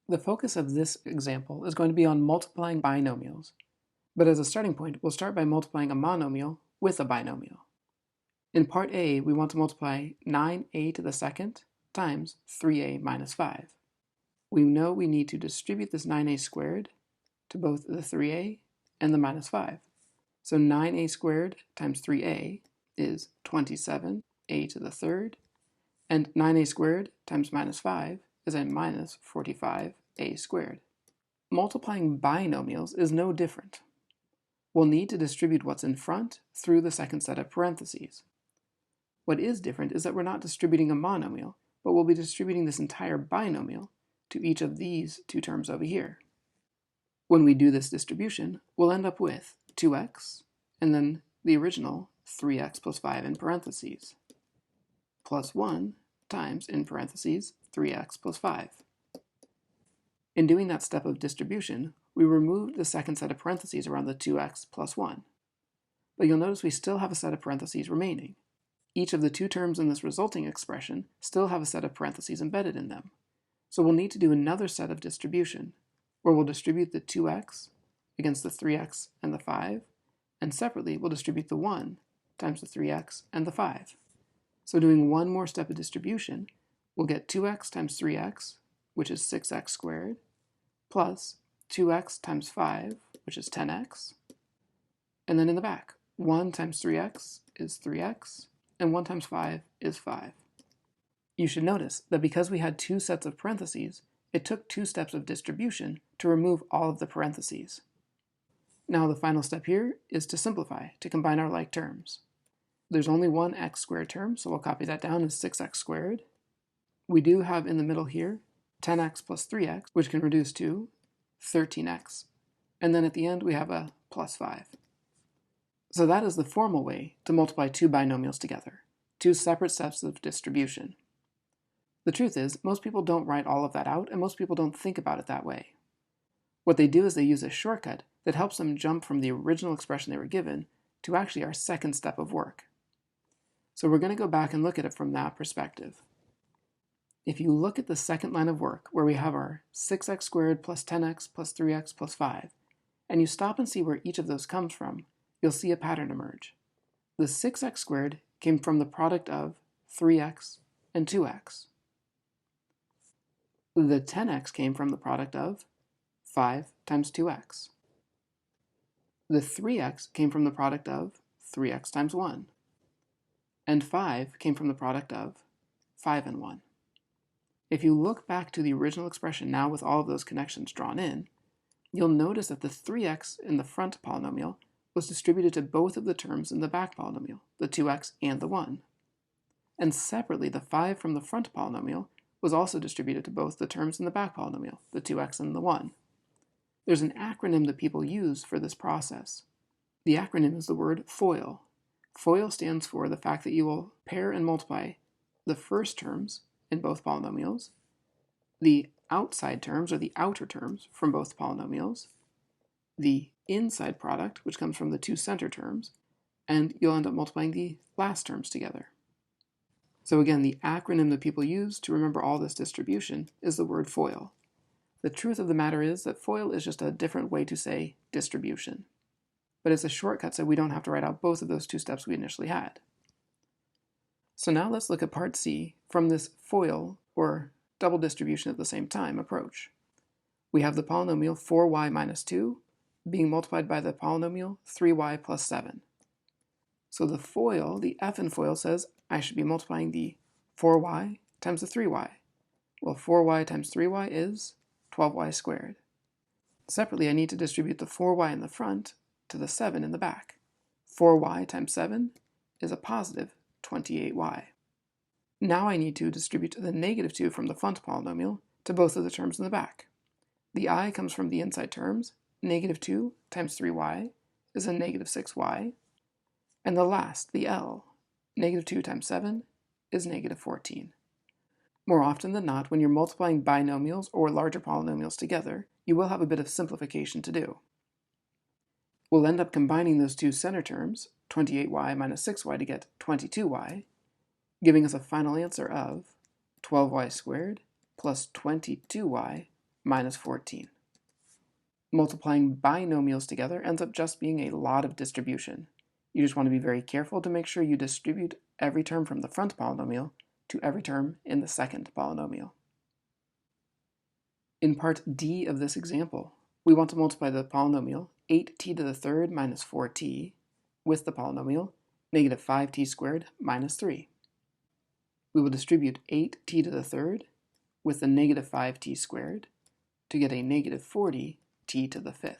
The focus of this example is going to be on multiplying binomials, but as a starting point, we'll start by multiplying a monomial with a binomial. In part A, we want to multiply 9a to the second times 3a minus 5. We know we need to distribute this 9a squared to both the 3a and the minus 5. So 9a squared times 3a is 27a to the third, and 9a squared times minus 5 is a minus 45a squared. Multiplying binomials is no different. We'll need to distribute what's in front through the second set of parentheses. What is different is that we're not distributing a monomial, but we'll be distributing this entire binomial to each of these two terms over here. When we do this distribution, we'll end up with 2x, and then the original 3x plus 5 in parentheses, plus 1 times, in parentheses, 3x plus 5. In doing that step of distribution, we removed the second set of parentheses around the 2x plus 1. But you'll notice we still have a set of parentheses remaining. Each of the two terms in this resulting expression still have a set of parentheses embedded in them. So we'll need to do another set of distribution, where we'll distribute the 2x against the 3x and the 5, and separately we'll distribute the 1 times the 3x and the 5. So doing one more step of distribution, we'll get 2x times 3x, which is 6x squared, plus 2x times 5, which is 10x. And then in the back, 1 times 3x is 3x, and 1 times 5 is 5. You should notice that because we had two sets of parentheses, it took two steps of distribution to remove all of the parentheses. Now the final step here is to simplify, to combine our like terms. There's only one x squared term, so we'll copy that down as 6x squared. We do have in the middle here 10x plus 3x, which can reduce to 13x. And then at the end we have a plus 5. So that is the formal way to multiply two binomials together, two separate steps of distribution. The truth is, most people don't write all of that out, and most people don't think about it that way. What they do is they use a shortcut that helps them jump from the original expression they were given to actually our second step of work. So we're going to go back and look at it from that perspective. If you look at the second line of work, where we have our 6x squared plus 10x plus 3x plus 5, and you stop and see where each of those comes from, you'll see a pattern emerge. The 6x squared came from the product of 3x and 2x. The 10x came from the product of 5 times 2x. The 3x came from the product of 3x times 1. And 5 came from the product of 5 and 1. If you look back to the original expression now with all of those connections drawn in, you'll notice that the 3x in the front polynomial was distributed to both of the terms in the back polynomial, the 2x and the 1. And separately, the 5 from the front polynomial was also distributed to both the terms in the back polynomial, the 2x and the 1. There's an acronym that people use for this process. The acronym is the word FOIL. FOIL stands for the fact that you will pair and multiply the first terms in both polynomials, the outside terms or the outer terms from both polynomials, the inside product, which comes from the two center terms, and you'll end up multiplying the last terms together. So again, the acronym that people use to remember all this distribution is the word FOIL. The truth of the matter is that FOIL is just a different way to say distribution. But it's a shortcut so we don't have to write out both of those two steps we initially had. So now let's look at part C from this FOIL, or double distribution at the same time, approach. We have the polynomial 4y minus 2 being multiplied by the polynomial 3y plus 7. So the FOIL, the F in FOIL, says I should be multiplying the 4y times the 3y. Well, 4y times 3y is 12y squared. Separately, I need to distribute the 4y in the front to the 7 in the back. 4y times 7 is a positive 28y. Now I need to distribute the negative 2 from the front polynomial to both of the terms in the back. The I comes from the inside terms. Negative 2 times 3y is a negative 6y. And the last, the L, negative 2 times 7 is negative 14. More often than not, when you're multiplying binomials or larger polynomials together, you will have a bit of simplification to do. We'll end up combining those two center terms, 28y minus 6y, to get 22y, giving us a final answer of 12y squared plus 22y minus 14. Multiplying binomials together ends up just being a lot of distribution. You just want to be very careful to make sure you distribute every term from the front polynomial to every term in the second polynomial. In part D of this example, we want to multiply the polynomial 8t to the third minus 4t with the polynomial negative 5t squared minus 3. We will distribute 8t to the third with the negative 5t squared to get a negative 40t to the fifth.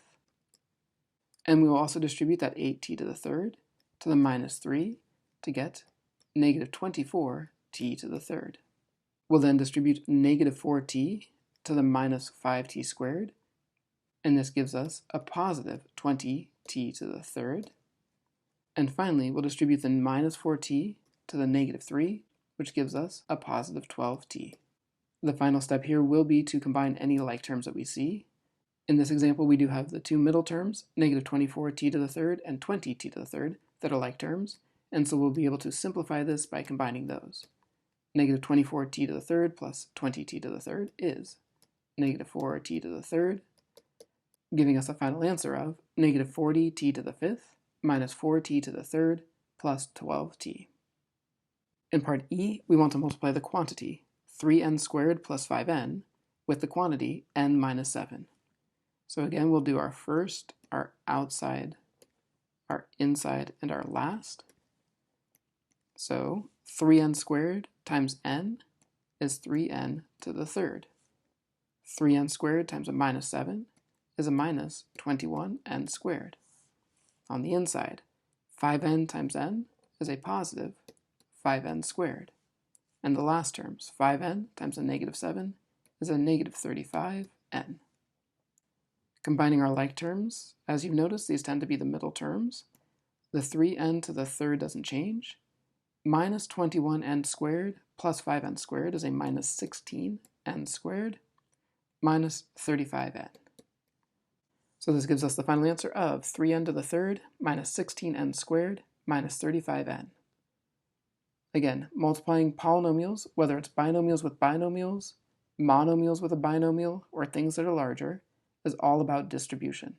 And we will also distribute that 8t to the third to the minus 3 to get negative 24t to the third. We'll then distribute negative 4t to the minus 5t squared, and this gives us a positive 20t to the third. And finally, we'll distribute the minus 4t to the negative 3, which gives us a positive 12t. The final step here will be to combine any like terms that we see. In this example, we do have the two middle terms, negative 24t to the third and 20t to the third, that are like terms, and so we'll be able to simplify this by combining those. Negative 24t to the third plus 20t to the third is negative 4t to the third, giving us a final answer of negative 40t to the fifth minus 4t to the third plus 12t. In part E, we want to multiply the quantity 3n squared plus 5n with the quantity n minus 7. So again, we'll do our first, our outside, our inside, and our last. So 3n squared times n is 3n to the third. 3n squared times a minus 7 is a minus 21n squared. On the inside, 5n times n is a positive 5n squared. And the last terms, 5n times a negative 7 is a negative 35n. Combining our like terms, as you've noticed, these tend to be the middle terms. The 3n to the third doesn't change. Minus 21n squared plus 5n squared is a minus 16n squared minus 35n. So this gives us the final answer of 3n to the third minus 16n squared minus 35n. Again, multiplying polynomials, whether it's binomials with binomials, monomials with a binomial, or things that are larger, is all about distribution.